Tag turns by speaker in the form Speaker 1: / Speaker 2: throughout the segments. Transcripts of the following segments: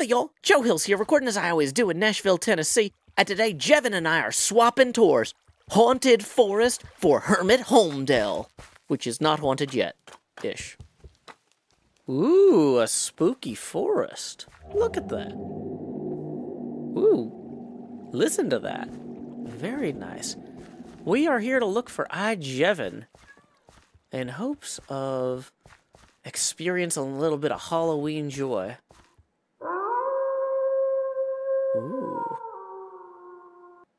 Speaker 1: Howdy, y'all. Joe Hills here, recording as I always do in Nashville, Tennessee. And today, Jevin and I are swapping tours. Haunted Forest for Hermit Homedale, which is not haunted yet. Ish. Ooh, a spooky forest. Look at that. Ooh, listen to that. Very nice. We are here to look for Jevin in hopes of experience a little bit of Halloween joy. Ooh.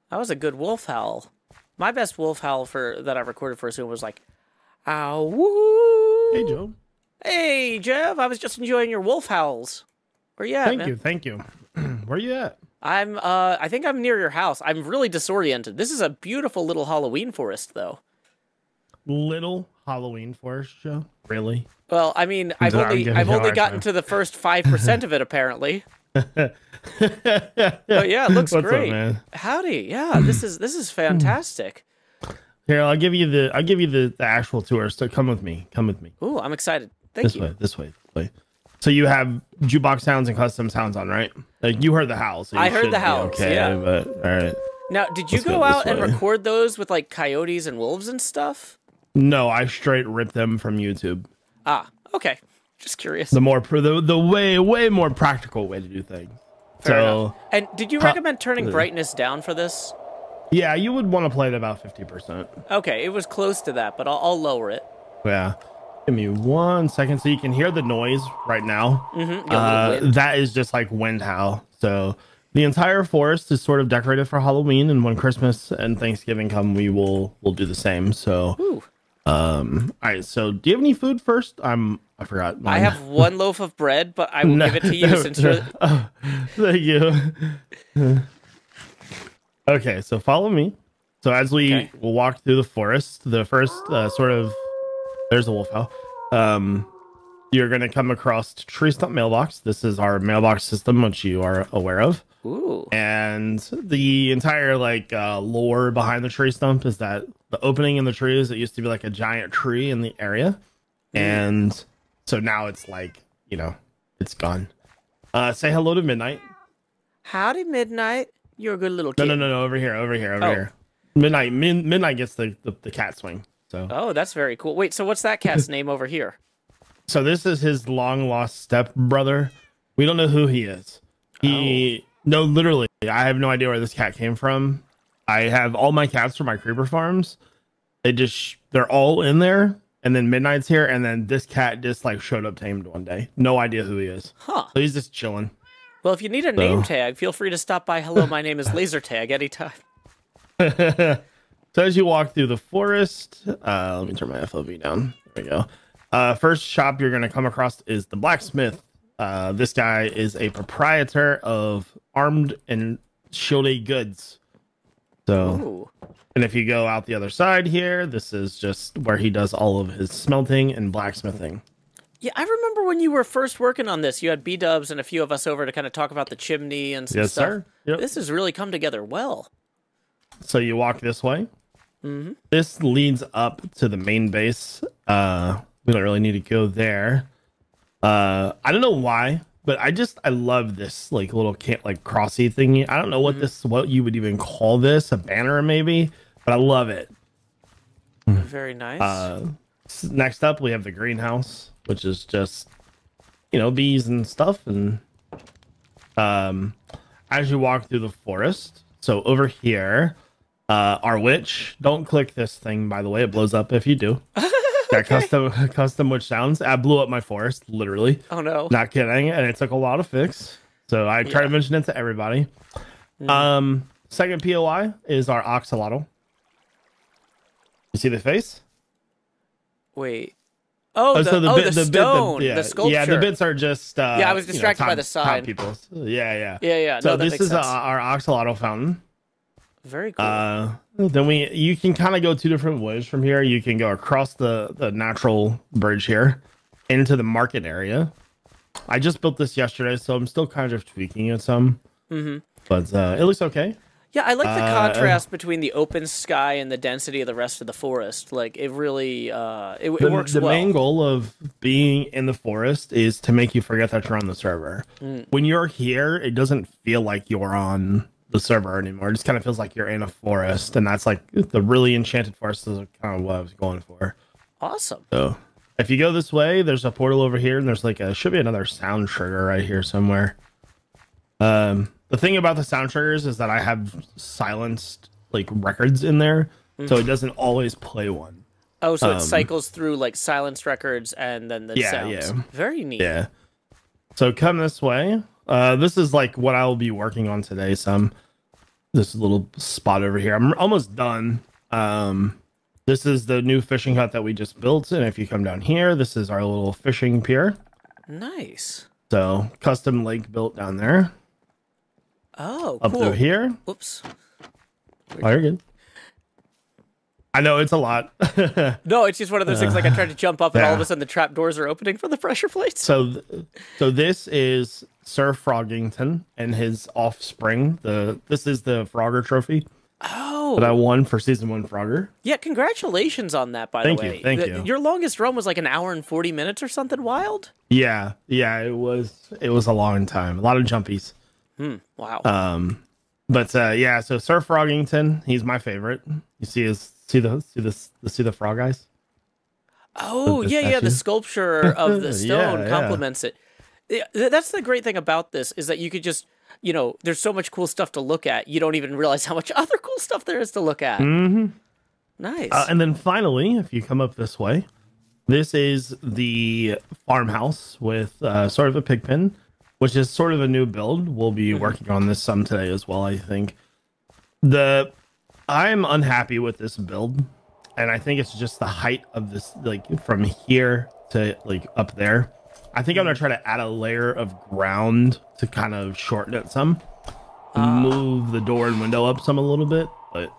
Speaker 1: That was a good wolf howl. My best wolf howl that I recorded for Zoom was like, ow, woo.
Speaker 2: Hey, Joe.
Speaker 1: Hey, Jeff. I was just enjoying your wolf howls. Where you at, man?
Speaker 2: Thank you. Where you at?
Speaker 1: I think I'm near your house. I'm really disoriented. This is a beautiful little Halloween forest, though.
Speaker 2: Little Halloween forest, Joe? Really?
Speaker 1: Well, I mean, I've only gotten to the first 5% of it, apparently. But yeah, it looks great.
Speaker 2: Up, man?
Speaker 1: Howdy. Yeah, this is fantastic.
Speaker 2: Here, I'll give you the actual tour. So come with me. Come with me.
Speaker 1: Ooh, I'm excited. Thank you.
Speaker 2: This way. So you have jukebox sounds and custom sounds on, right? Like you heard the howls. So
Speaker 1: I heard the howls.
Speaker 2: Okay,
Speaker 1: yeah.
Speaker 2: But all right.
Speaker 1: Now, did you go out and record those with like coyotes and wolves and stuff?
Speaker 2: No, I straight ripped them from YouTube.
Speaker 1: Ah, okay. Just curious.
Speaker 2: The way more practical way to do things.
Speaker 1: Fair enough. And did you recommend turning brightness down for this?
Speaker 2: Yeah, you would want to play it about 50%.
Speaker 1: Okay, it was close to that, but I'll lower it.
Speaker 2: Yeah. Give me 1 second so you can hear the noise right now.
Speaker 1: Mm-hmm.
Speaker 2: That is just like wind howl. So the entire forest is sort of decorated for Halloween, and when Christmas and Thanksgiving come, we'll do the same. So
Speaker 1: ooh.
Speaker 2: All right, so do you have any food first? I forgot mine.
Speaker 1: I have one loaf of bread, but I will give it to you since you're...
Speaker 2: Oh, thank you. Okay, so follow me. So as we will walk through the forest, the first sort of... There's a wolf howl. You're going to come across Tree Stump Mailbox. This is our mailbox system, which you are aware of.
Speaker 1: Ooh.
Speaker 2: And the entire lore behind the tree stump is that the opening in the trees, it used to be like a giant tree in the area. And so now it's like, it's gone. Say hello to Midnight.
Speaker 1: Howdy, Midnight. You're a good little kid.
Speaker 2: No. Over here. Midnight gets the cat swing. So.
Speaker 1: Oh, that's very cool. Wait, so what's that cat's name over here?
Speaker 2: So this is his long lost step brother. We don't know who he is. No, literally, I have no idea where this cat came from. I have all my cats from my creeper farms. They're all in there, and then Midnight's here, and then this cat just showed up tamed one day. No idea who he is.
Speaker 1: Huh.
Speaker 2: So he's just chilling.
Speaker 1: Well, if you need a name tag, feel free to stop by. Hello, my name is Laser Tag anytime.
Speaker 2: So as you walk through the forest, let me turn my FOV down. There we go. First shop you're going to come across is the blacksmith. This guy is a proprietor of armed and shielded goods. So, and if you go out the other side here, this is just where he does all of his smelting and blacksmithing.
Speaker 1: Yeah, I remember when you were first working on this, you had B-Dubs and a few of us over to kind of talk about the chimney and some stuff. Sir. Yep. This has really come together well.
Speaker 2: So you walk this way.
Speaker 1: Mm-hmm.
Speaker 2: This leads up to the main base. We don't really need to go there. I don't know why, but I love this little crossy thingy. I don't know what you would even call this, a banner maybe, but I love it.
Speaker 1: Very nice.
Speaker 2: Next up we have the greenhouse, which is just bees and stuff. And as you walk through the forest, so over here, our witch, don't click this thing, by the way, it blows up if you do. Got custom witch sounds. I blew up my forest, literally.
Speaker 1: Oh no.
Speaker 2: Not kidding. And it took a lot of fix. So I try to mention it to everybody. Second POI is our axolotl. You see the face?
Speaker 1: Wait. Oh, the stone. The sculpture.
Speaker 2: Yeah, the bits are just
Speaker 1: I was distracted by the sign.
Speaker 2: People's. Yeah.
Speaker 1: No,
Speaker 2: So this is our axolotl fountain.
Speaker 1: Very cool.
Speaker 2: Then you can kind of go two different ways from here. You can go across the natural bridge here into the market area. I just built this yesterday, so I'm still kind of tweaking it some.
Speaker 1: Mm-hmm.
Speaker 2: But it looks okay.
Speaker 1: Yeah, I like the contrast between the open sky and the density of the rest of the forest. Like, it really, it works
Speaker 2: The
Speaker 1: well.
Speaker 2: main goal of being in the forest is to make you forget that you're on the server. When you're here, it doesn't feel like you're on the server anymore. It just kind of feels like you're in a forest, and that's like the really enchanted forest is kind of what I was going for.
Speaker 1: Awesome.
Speaker 2: So if you go this way, there's a portal over here, and there's like should be another sound trigger right here somewhere. The thing about the sound triggers is that I have silenced like records in there, so it doesn't always play one.
Speaker 1: Oh, so it cycles through like silenced records and then the sounds.
Speaker 2: Yeah.
Speaker 1: Very neat.
Speaker 2: Yeah. So come this way. This is like what I'll be working on today. This little spot over here. I'm almost done. This is the new fishing hut that we just built, and if you come down here, this is our little fishing pier.
Speaker 1: Nice.
Speaker 2: So custom lake built down there.
Speaker 1: Oh,
Speaker 2: up
Speaker 1: cool.
Speaker 2: through here.
Speaker 1: Whoops.
Speaker 2: Oh, you're good. I know it's a lot.
Speaker 1: No, it's just one of those things. Like I tried to jump up, and
Speaker 2: yeah.
Speaker 1: all of a sudden the trap doors are opening for the pressure plates.
Speaker 2: So this is Sir Froggington and his offspring. This is the Frogger trophy.
Speaker 1: Oh,
Speaker 2: that I won for season 1 Frogger.
Speaker 1: Yeah, congratulations on that. By the way,
Speaker 2: thank you.
Speaker 1: Your longest run was like an hour and 40 minutes or something wild.
Speaker 2: Yeah, it was a long time. A lot of jumpies.
Speaker 1: Wow.
Speaker 2: But yeah, so Sir Froggington, he's my favorite. You see the frog eyes?
Speaker 1: Oh, yeah, the sculpture of the stone complements it. Yeah, that's the great thing about this is that you could just, there's so much cool stuff to look at. You don't even realize how much other cool stuff there is to look at.
Speaker 2: Mm-hmm.
Speaker 1: Nice.
Speaker 2: And then finally, if you come up this way, this is the farmhouse with sort of a pig pen, which is sort of a new build. We'll be working on this some today as well, I think. I'm unhappy with this build, and I think it's just the height of this, like from here to like up there. I think I'm gonna try to add a layer of ground to kind of shorten it some, move the door and window up some a little bit. But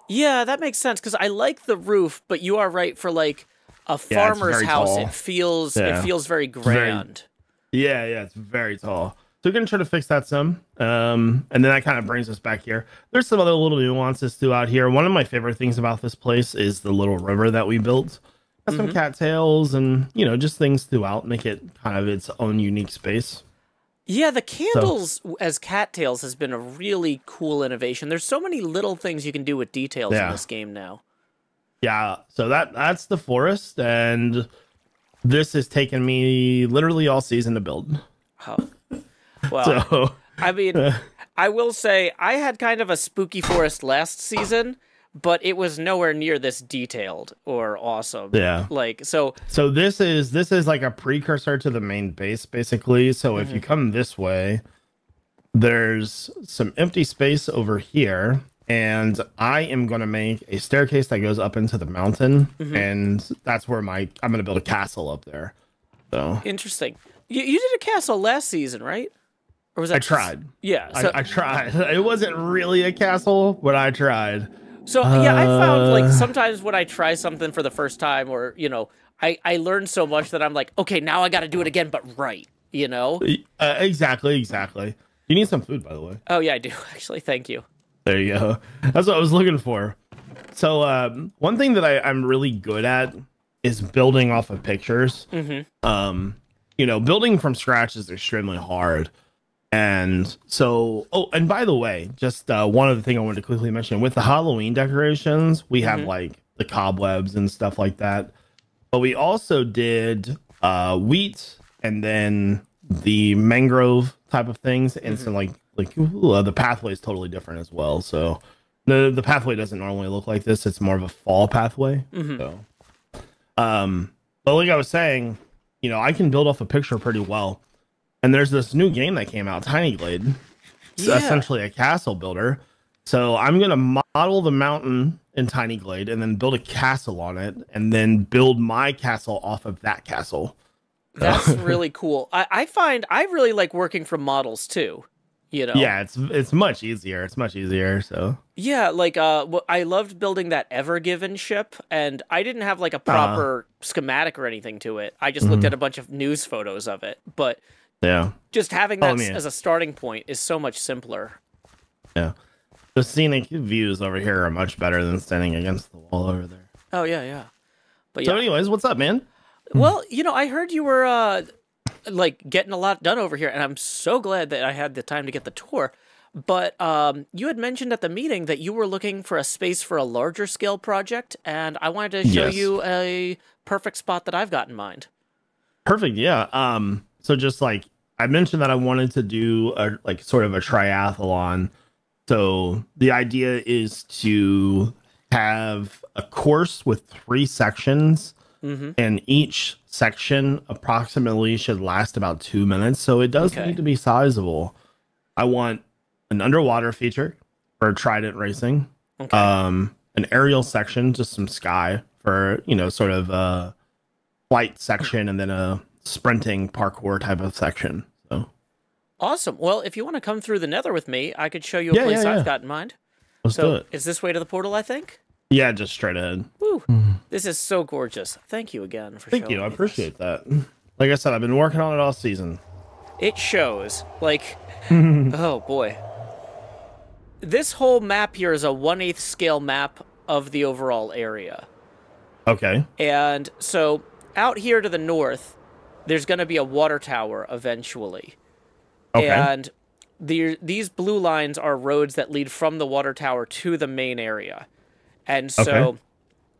Speaker 1: yeah, that makes sense because I like the roof, but you are right for like a farmer's house.
Speaker 2: Tall.
Speaker 1: It feels very grand.
Speaker 2: Yeah, it's very tall. So we're going to try to fix that some. And then that kind of brings us back here. There's some other little nuances throughout here. One of my favorite things about this place is the little river that we built. Got some cattails and, just things throughout. Make it kind of its own unique space. Yeah,
Speaker 1: the candles as cattails has been a really cool innovation. There's so many little things you can do with details in this game now.
Speaker 2: Yeah, so that's the forest, and this has taken me literally all season to build.
Speaker 1: Oh. Well, I mean, I will say I had kind of a spooky forest last season, but it was nowhere near this detailed or awesome.
Speaker 2: Yeah.
Speaker 1: So
Speaker 2: this is like a precursor to the main base, basically. So if you come this way, there's some empty space over here, and I am going to make a staircase that goes up into the mountain, and that's where I'm going to build a castle up there. So
Speaker 1: interesting. You did a castle last season, right? Or was that
Speaker 2: I tried.
Speaker 1: Yeah,
Speaker 2: so, I tried. It wasn't really a castle, but I tried.
Speaker 1: So yeah, I found like sometimes when I try something for the first time, or I learned so much that I'm like, okay, now I got to do it again, but right,
Speaker 2: Exactly. You need some food, by the way.
Speaker 1: Oh yeah, I do actually. Thank you.
Speaker 2: There you go. That's what I was looking for. So one thing that I'm really good at is building off of pictures. Building from scratch is extremely hard. And so, and by the way, just one other thing I wanted to quickly mention with the Halloween decorations, we have like the cobwebs and stuff like that. But we also did wheat and then the mangrove type of things. And so the pathway is totally different as well. So the pathway doesn't normally look like this. It's more of a fall pathway. So, but like I was saying, I can build off a picture pretty well. And there's this new game that came out, Tiny Glade. It's essentially a castle builder. So I'm going to model the mountain in Tiny Glade and then build a castle on it and then build my castle off of that castle.
Speaker 1: That's really cool. I find I really like working from models too.
Speaker 2: Yeah, it's much easier. It's much easier. So
Speaker 1: yeah, I loved building that Ever Given ship, and I didn't have like a proper schematic or anything to it. I just looked at a bunch of news photos of it, but just having that as a starting point is so much simpler.
Speaker 2: Yeah, The scenic views over here are much better than standing against the wall over there.
Speaker 1: Oh yeah, yeah. But
Speaker 2: So,
Speaker 1: yeah.
Speaker 2: anyways, what's up, man?
Speaker 1: Well, I heard you were like getting a lot done over here, and I'm so glad that I had the time to get the tour. But you had mentioned at the meeting that you were looking for a space for a larger scale project, and I wanted to show
Speaker 2: Yes.
Speaker 1: you a perfect spot that I've got in mind.
Speaker 2: Perfect. Yeah. So just like I mentioned that I wanted to do a like sort of a triathlon. So the idea is to have a course with 3 sections, and each section approximately should last about 2 minutes. So it does
Speaker 1: Okay.
Speaker 2: need to be sizable. I want an underwater feature for Trident racing,
Speaker 1: Okay.
Speaker 2: an aerial section, just some sky for, sort of a flight section, and then a sprinting parkour type of section. So
Speaker 1: Awesome. Well, if you want to come through the Nether with me, I could show you a
Speaker 2: Yeah,
Speaker 1: place
Speaker 2: yeah, yeah.
Speaker 1: I've got in mind.
Speaker 2: let's do
Speaker 1: So,
Speaker 2: it.
Speaker 1: is this way to the portal, I think?
Speaker 2: Yeah, just straight ahead.
Speaker 1: Woo. This is so gorgeous. Thank you again for
Speaker 2: Thank
Speaker 1: showing
Speaker 2: you. I
Speaker 1: me this.
Speaker 2: appreciate that. Like I said, I've been working on it all season.
Speaker 1: It shows. Like, oh boy. This whole map here is a 1/8 scale map of the overall area.
Speaker 2: Okay.
Speaker 1: And so out here to the north, there's going to be a water tower eventually.
Speaker 2: Okay.
Speaker 1: And these blue lines are roads that lead from the water tower to the main area. And so
Speaker 2: Okay.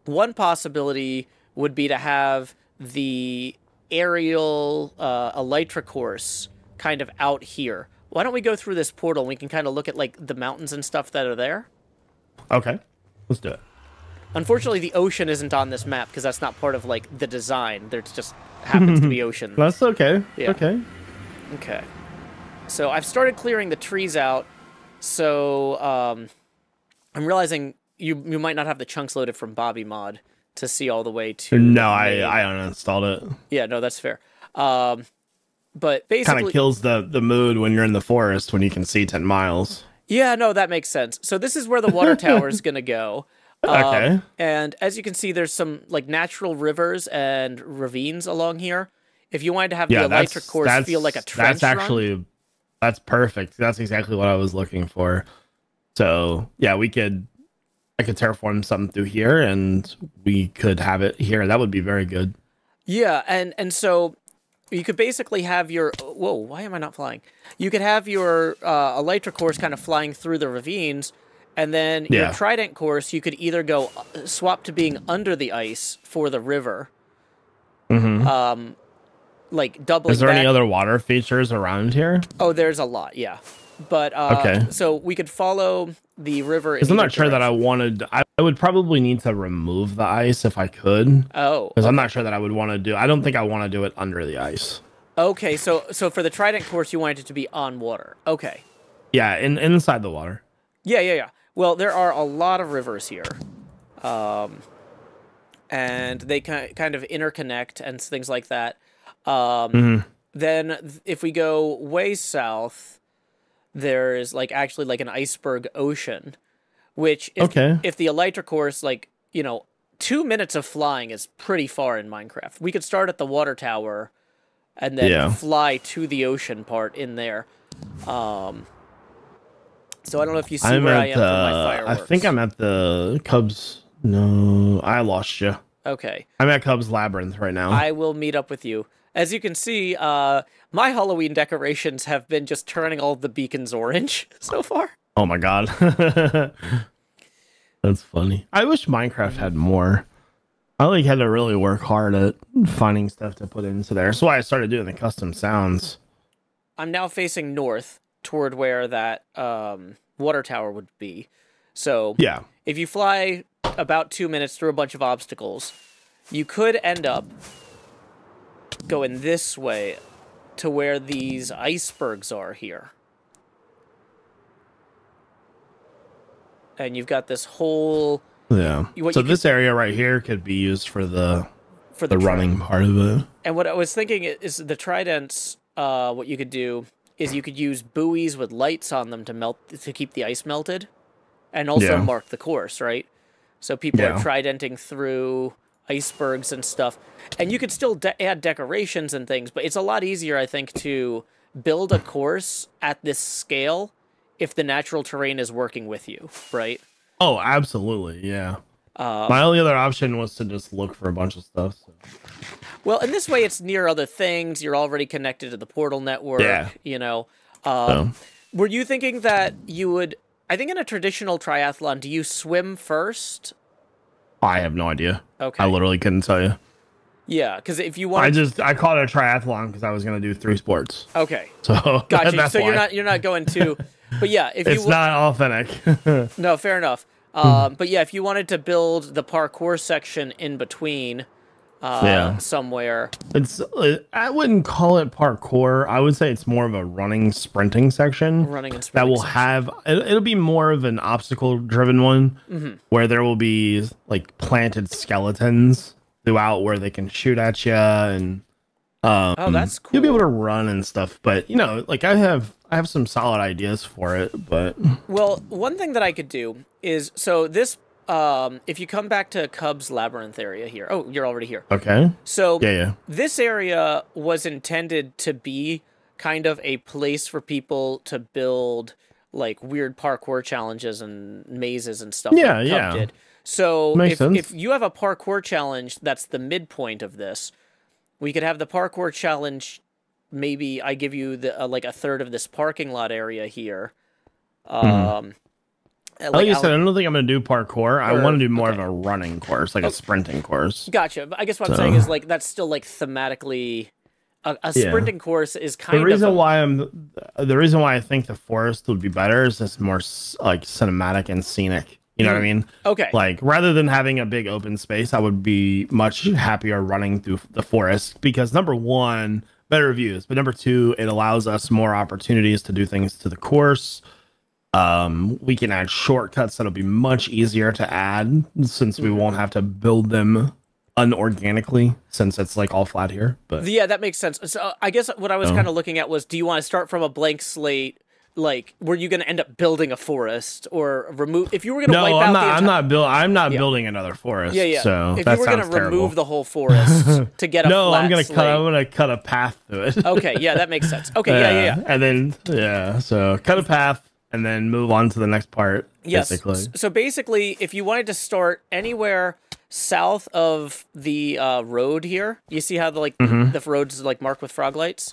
Speaker 1: one possibility would be to have the aerial elytra course kind of out here. Why don't we go through this portal and we can kind of look at like the mountains and stuff that are there?
Speaker 2: Okay. Let's do it.
Speaker 1: Unfortunately, the ocean isn't on this map because that's not part of like the design. There just happens to be ocean.
Speaker 2: That's okay.
Speaker 1: Yeah.
Speaker 2: Okay.
Speaker 1: Okay. So I've started clearing the trees out. So I'm realizing you might not have the chunks loaded from Bobby Mod to see all the way to.
Speaker 2: No,
Speaker 1: the
Speaker 2: I
Speaker 1: main-
Speaker 2: uninstalled it.
Speaker 1: Yeah, no, that's fair. But
Speaker 2: Kind
Speaker 1: basically,
Speaker 2: of kills the mood when you're in the forest when you can see 10 miles.
Speaker 1: yeah, no, that makes sense. So this is where the water tower is gonna go.
Speaker 2: Okay.
Speaker 1: And as you can see, there's some like natural rivers and ravines along here. If you wanted to have
Speaker 2: Yeah,
Speaker 1: the
Speaker 2: that's
Speaker 1: electric course feel like a trench
Speaker 2: That's
Speaker 1: run,
Speaker 2: actually that's perfect. That's exactly what I was looking for. So yeah, I could terraform something through here, and we could have it here. That would be very good.
Speaker 1: yeah, and so you could basically have your whoa, why am I not flying? You could have your elytra course kind of flying through the ravines, and then your
Speaker 2: Yeah.
Speaker 1: trident course you could either go swap to being under the ice for the river, like doubling.
Speaker 2: Is there any
Speaker 1: back-
Speaker 2: other water features around here?
Speaker 1: Oh, there's a lot, yeah. But
Speaker 2: Okay.
Speaker 1: so we could follow the river.
Speaker 2: Because I'm not sure that I would probably need to remove the ice if I could.
Speaker 1: Oh,
Speaker 2: Because I'm not sure that I would want to do. I don't think I want to do it under the ice.
Speaker 1: okay. So for the trident course, you wanted it to be on water. Okay.
Speaker 2: Yeah, inside the water.
Speaker 1: Yeah. Well, there are a lot of rivers here, and they kind of interconnect and things like that. Then if we go way south, there is like actually like an iceberg ocean, which if the elytra course, like 2 minutes of flying is pretty far in Minecraft. We could start at the water tower, and then fly to the ocean part in there. So I don't know if you see where I am for my fireworks.
Speaker 2: I think I'm at the Cubs. No, I lost you.
Speaker 1: Okay.
Speaker 2: I'm at Cubs Labyrinth right now.
Speaker 1: I will meet up with you. As you can see, my Halloween decorations have been just turning all the beacons orange so far.
Speaker 2: Oh my god. That's funny. I wish Minecraft had more. I had to really work hard at finding stuff to put into there. That's why I started doing the custom sounds.
Speaker 1: I'm now facing north toward where that water tower would be. So
Speaker 2: Yeah.
Speaker 1: if you fly about 2 minutes through a bunch of obstacles, you could end up going this way to where these icebergs are here. And you've got this whole
Speaker 2: Yeah.
Speaker 1: What
Speaker 2: So
Speaker 1: you
Speaker 2: this area right here could be used for the
Speaker 1: for
Speaker 2: running part of it.
Speaker 1: And what I was thinking is the tridents. What you could do is you could use buoys with lights on them to keep the ice melted, and also
Speaker 2: Yeah.
Speaker 1: mark the course, right? So people
Speaker 2: Yeah.
Speaker 1: are tridenting through icebergs and stuff, and you could still add decorations and things, but it's a lot easier, I think, to build a course at this scale if the natural terrain is working with you, right?
Speaker 2: Oh, absolutely, yeah. My only other option was to just look for a bunch of stuff. So.
Speaker 1: Well, in this way, it's near other things. You're already connected to the portal network.
Speaker 2: Yeah.
Speaker 1: You know.
Speaker 2: So.
Speaker 1: Were you thinking that you would? I think in a traditional triathlon, do you swim first?
Speaker 2: I have no idea.
Speaker 1: Okay.
Speaker 2: I literally couldn't tell you.
Speaker 1: Yeah, because if you want,
Speaker 2: I called it a triathlon because I was gonna do 3 sports.
Speaker 1: Okay.
Speaker 2: So
Speaker 1: Gotcha.
Speaker 2: that's
Speaker 1: So
Speaker 2: why.
Speaker 1: you're not going to. But yeah, if
Speaker 2: It's
Speaker 1: you
Speaker 2: not authentic.
Speaker 1: no, fair enough. But yeah, if you wanted to build the parkour section in between, somewhere.
Speaker 2: I wouldn't call it parkour. I would say it's more of a running, sprinting section.
Speaker 1: Running and
Speaker 2: that
Speaker 1: sprinting
Speaker 2: will
Speaker 1: section.
Speaker 2: have. It'll be more of an obstacle-driven one, where there will be like planted skeletons throughout where they can shoot at you, and
Speaker 1: Oh, that's cool.
Speaker 2: you'll be able to run and stuff. But you know, like I have some solid ideas for it. But
Speaker 1: Well, one thing that I could do is so this. If you come back to Cub's Labyrinth area here. Oh, you're already here.
Speaker 2: okay,
Speaker 1: So
Speaker 2: yeah.
Speaker 1: this area was intended to be kind of a place for people to build like weird parkour challenges and mazes and stuff
Speaker 2: Yeah,
Speaker 1: like
Speaker 2: yeah.
Speaker 1: Cub did. So
Speaker 2: Makes sense.
Speaker 1: if you have a parkour challenge that's the midpoint of this, we could have the parkour challenge. Maybe I give you the like a third of this parking lot area here.
Speaker 2: Like you said, I don't think I'm going to do parkour. I
Speaker 1: Or-
Speaker 2: want to do more
Speaker 1: okay.
Speaker 2: of a running course, like a sprinting course.
Speaker 1: Gotcha. But I guess what I'm saying is like that's still like thematically a sprinting course is kind
Speaker 2: The
Speaker 1: of
Speaker 2: reason why I think the forest would be better is it's more like cinematic and scenic. You know what I mean?
Speaker 1: okay.
Speaker 2: Like rather than having a big open space, I would be much happier running through the forest because number one, better views, but number two, it allows us more opportunities to do things to the course. We can add shortcuts that'll be much easier to add since we won't have to build them unorganically since it's like all flat here. But
Speaker 1: Yeah, that makes sense. So I guess what I was kind of looking at was, do you want to start from a blank slate? Like, were you going to end up building a forest or remove? If you were going to wipe out
Speaker 2: I'm not building another forest.
Speaker 1: Yeah.
Speaker 2: So
Speaker 1: if
Speaker 2: that
Speaker 1: you were going
Speaker 2: sounds
Speaker 1: to
Speaker 2: terrible.
Speaker 1: remove the whole forest to get a
Speaker 2: No,
Speaker 1: flat
Speaker 2: I'm
Speaker 1: slate.
Speaker 2: gonna cut a path through it.
Speaker 1: Okay, yeah, that makes sense. Okay, yeah.
Speaker 2: And then so cut a path and then move on to the next part.
Speaker 1: Yes.
Speaker 2: Basically.
Speaker 1: So basically, if you wanted to start anywhere south of the road here, you see how the road's like marked with frog lights.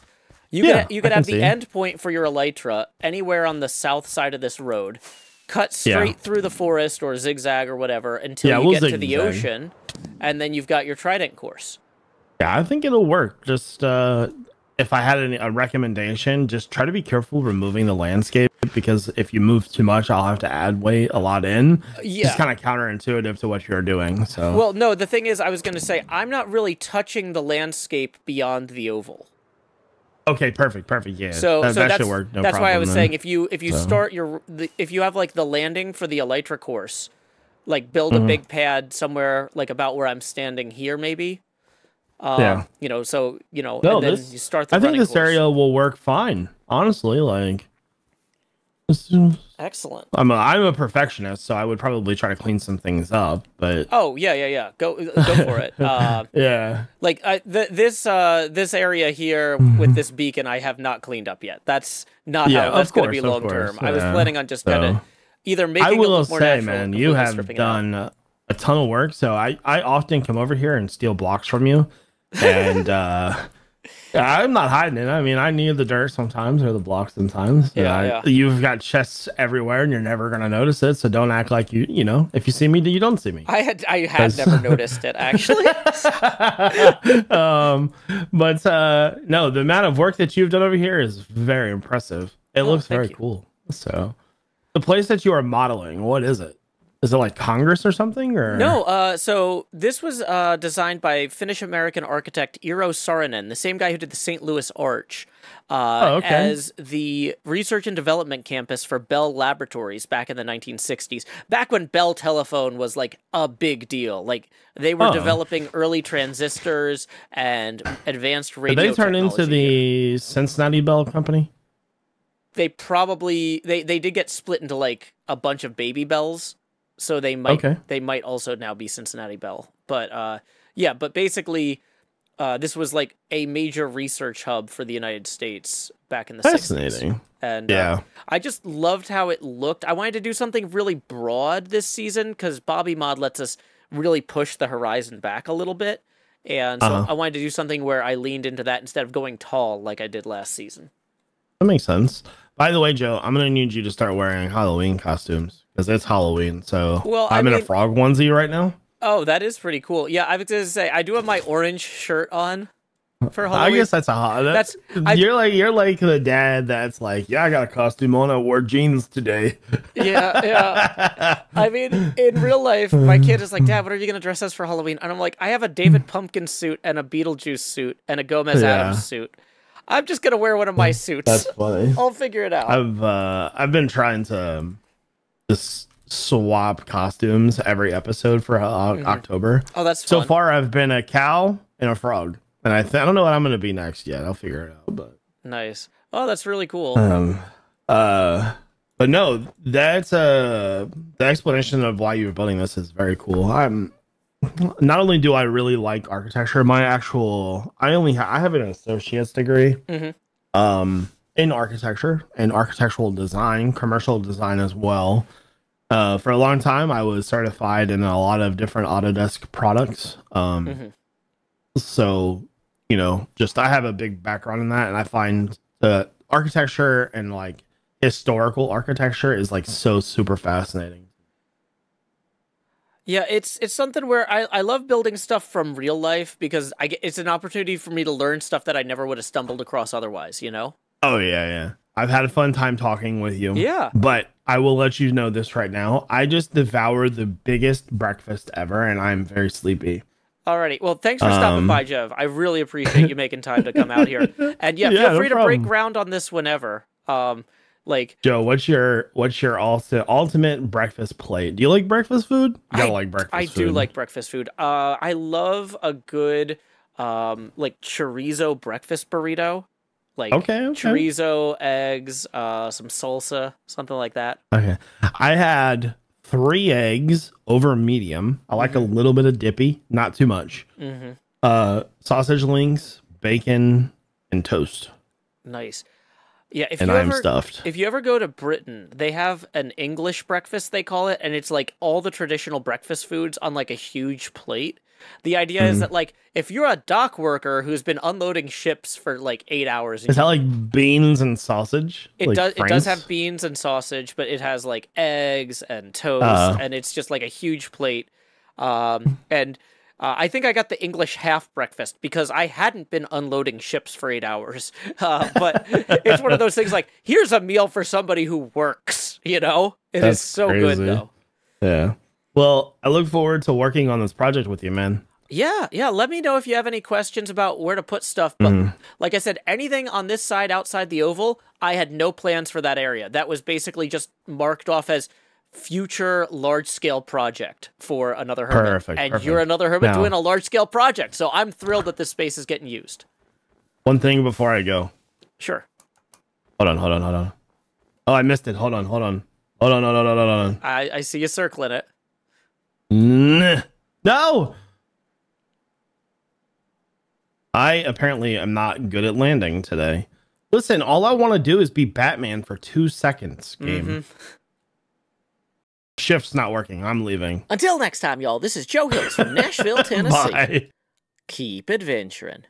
Speaker 1: You could
Speaker 2: I
Speaker 1: have
Speaker 2: can
Speaker 1: the
Speaker 2: see.
Speaker 1: end point for your elytra anywhere on the south side of this road. Cut straight through the forest or zigzag or whatever until you get to the
Speaker 2: zigzag.
Speaker 1: ocean, and then you've got your trident course.
Speaker 2: Yeah, I think it'll work. Just if I had a recommendation, just try to be careful removing the landscape because if you move too much, I'll have to add a lot in.
Speaker 1: Yeah.
Speaker 2: It's kind of counterintuitive to what you're doing. So
Speaker 1: Well, no, the thing is, I was going to say, I'm not really touching the landscape beyond the oval.
Speaker 2: okay, perfect. Yeah,
Speaker 1: So
Speaker 2: that
Speaker 1: that's,
Speaker 2: should work. No
Speaker 1: that's why I
Speaker 2: problem
Speaker 1: was
Speaker 2: then.
Speaker 1: saying if you start if you have like the landing for the elytra course, like build a big pad somewhere like about where I'm standing here, maybe. You know, so
Speaker 2: No,
Speaker 1: and then you start the
Speaker 2: I think
Speaker 1: running
Speaker 2: this
Speaker 1: course.
Speaker 2: area will work fine. Honestly, like.
Speaker 1: Excellent.
Speaker 2: I'm a perfectionist, so I would probably try to clean some things up. But
Speaker 1: Oh yeah. Go for it.
Speaker 2: yeah,
Speaker 1: Like this area here with this beacon, I have not cleaned up yet. That's not
Speaker 2: Yeah,
Speaker 1: how
Speaker 2: of
Speaker 1: that's going to
Speaker 2: course,
Speaker 1: be
Speaker 2: of
Speaker 1: long term.
Speaker 2: course,
Speaker 1: I was
Speaker 2: yeah.
Speaker 1: planning on just kind of
Speaker 2: So-
Speaker 1: either making
Speaker 2: I
Speaker 1: it
Speaker 2: will
Speaker 1: look more
Speaker 2: say,
Speaker 1: natural, or
Speaker 2: man, you
Speaker 1: completely
Speaker 2: have
Speaker 1: stripping it out.
Speaker 2: done a ton of work. So I often come over here and steal blocks from you, and I'm not hiding it. I mean, I need the dirt sometimes or the blocks sometimes.
Speaker 1: Yeah.
Speaker 2: You've got chests everywhere, and you're never gonna notice it. So don't act like you know. If you see me, you don't see me.
Speaker 1: I had never noticed it actually.
Speaker 2: But no, the amount of work that you've done over here is very impressive. It looks
Speaker 1: thank
Speaker 2: very
Speaker 1: you.
Speaker 2: cool. So the place that you are modeling, what is it? Is it like Congress or something? Or
Speaker 1: No, so this was designed by Finnish-American architect Eero Saarinen, the same guy who did the St. Louis Arch,
Speaker 2: okay.
Speaker 1: as the research and development campus for Bell Laboratories back in the 1960s. Back when Bell Telephone was like a big deal. Like they were developing early transistors and advanced
Speaker 2: Did
Speaker 1: radio
Speaker 2: they turn into
Speaker 1: technology.
Speaker 2: the Cincinnati Bell Company?
Speaker 1: They probably they did get split into like a bunch of baby bells. So they might
Speaker 2: Okay.
Speaker 1: they might also now be Cincinnati Bell. But yeah, but basically This was like a major research hub for the United States back in the 60s.
Speaker 2: Fascinating.
Speaker 1: And
Speaker 2: Yeah.
Speaker 1: I just loved how it looked. I wanted to do something really broad this season because Bobby Mod lets us really push the horizon back a little bit. And so I wanted to do something where I leaned into that instead of going tall like I did last season.
Speaker 2: That makes sense. By the way, Joe, I'm going to need you to start wearing Halloween costumes because it's Halloween. So
Speaker 1: Well,
Speaker 2: I'm in a frog onesie right now.
Speaker 1: Oh, that is pretty cool. Yeah, I was going to say, I do have my orange shirt on for Halloween.
Speaker 2: I guess that's you're like the dad that's like, yeah, I got a costume on. I wore jeans today.
Speaker 1: Yeah. I mean, in real life, my kid is like, Dad, what are you going to dress as for Halloween? And I'm like, I have a David Pumpkin suit and a Beetlejuice suit and a Gomez Adams suit. I'm just going to wear one of my suits.
Speaker 2: That's funny.
Speaker 1: I'll figure it out.
Speaker 2: I've been trying to just swap costumes every episode for October.
Speaker 1: Oh, that's fun.
Speaker 2: So far I've been a cow and a frog, and I don't know what I'm gonna be next yet. I'll figure it out. But
Speaker 1: nice. Oh, that's really cool.
Speaker 2: But no, that's the explanation of why you're building this is very cool. I'm not only do I really like architecture, I have an associate's degree in architecture and architectural design, commercial design as well. For a long time, I was certified in a lot of different Autodesk products. So, you know, just I have a big background in that, and I find the architecture and like historical architecture is like so super fascinating.
Speaker 1: Yeah, it's something where I love building stuff from real life because it's an opportunity for me to learn stuff that I never would have stumbled across otherwise, you know?
Speaker 2: Oh, yeah. I've had a fun time talking with you.
Speaker 1: Yeah.
Speaker 2: But I will let you know this right now. I just devoured the biggest breakfast ever, and I'm very sleepy.
Speaker 1: Alrighty. Well, thanks for stopping by, Jeff. I really appreciate you making time to come out here. And yeah, feel free to break ground on this whenever. Like
Speaker 2: Joe, what's your ultimate breakfast plate? Do you like breakfast food? You gotta like breakfast food.
Speaker 1: I do like breakfast food. I love a good like chorizo breakfast burrito. Like chorizo, eggs, some salsa, something like that.
Speaker 2: Okay. I had 3 eggs over medium. I like a little bit of dippy, not too much. Sausage links, bacon, and toast.
Speaker 1: Nice. Yeah,
Speaker 2: I'm stuffed.
Speaker 1: If you ever go to Britain, they have an English breakfast, they call it, and it's like all the traditional breakfast foods on like a huge plate. The idea is that like if you're a dock worker who's been unloading ships for like 8 hours,
Speaker 2: is that like beans and sausage?
Speaker 1: It does have beans and sausage, but it has like eggs and toast, and it's just like a huge plate. I think I got the English half breakfast because I hadn't been unloading ships for 8 hours. But it's one of those things like, here's a meal for somebody who works, you know? That's so crazy. Good, though.
Speaker 2: Yeah. Well, I look forward to working on this project with you, man.
Speaker 1: Yeah. Let me know if you have any questions about where to put stuff. But like I said, anything on this side outside the oval, I had no plans for that area. That was basically just marked off as future large-scale project for Another Hermit. Perfect. You're Another Hermit doing a large-scale project, so I'm thrilled that this space is getting used.
Speaker 2: One thing before I go.
Speaker 1: Sure.
Speaker 2: Hold on. Oh, I missed it. Hold on.
Speaker 1: I see you circling it.
Speaker 2: No! I apparently am not good at landing today. Listen, all I want to do is be Batman for 2 seconds, game. Shift's not working. I'm leaving.
Speaker 1: Until next time, y'all, this is Joe Hills from Nashville, Tennessee.
Speaker 2: Bye.
Speaker 1: Keep adventuring.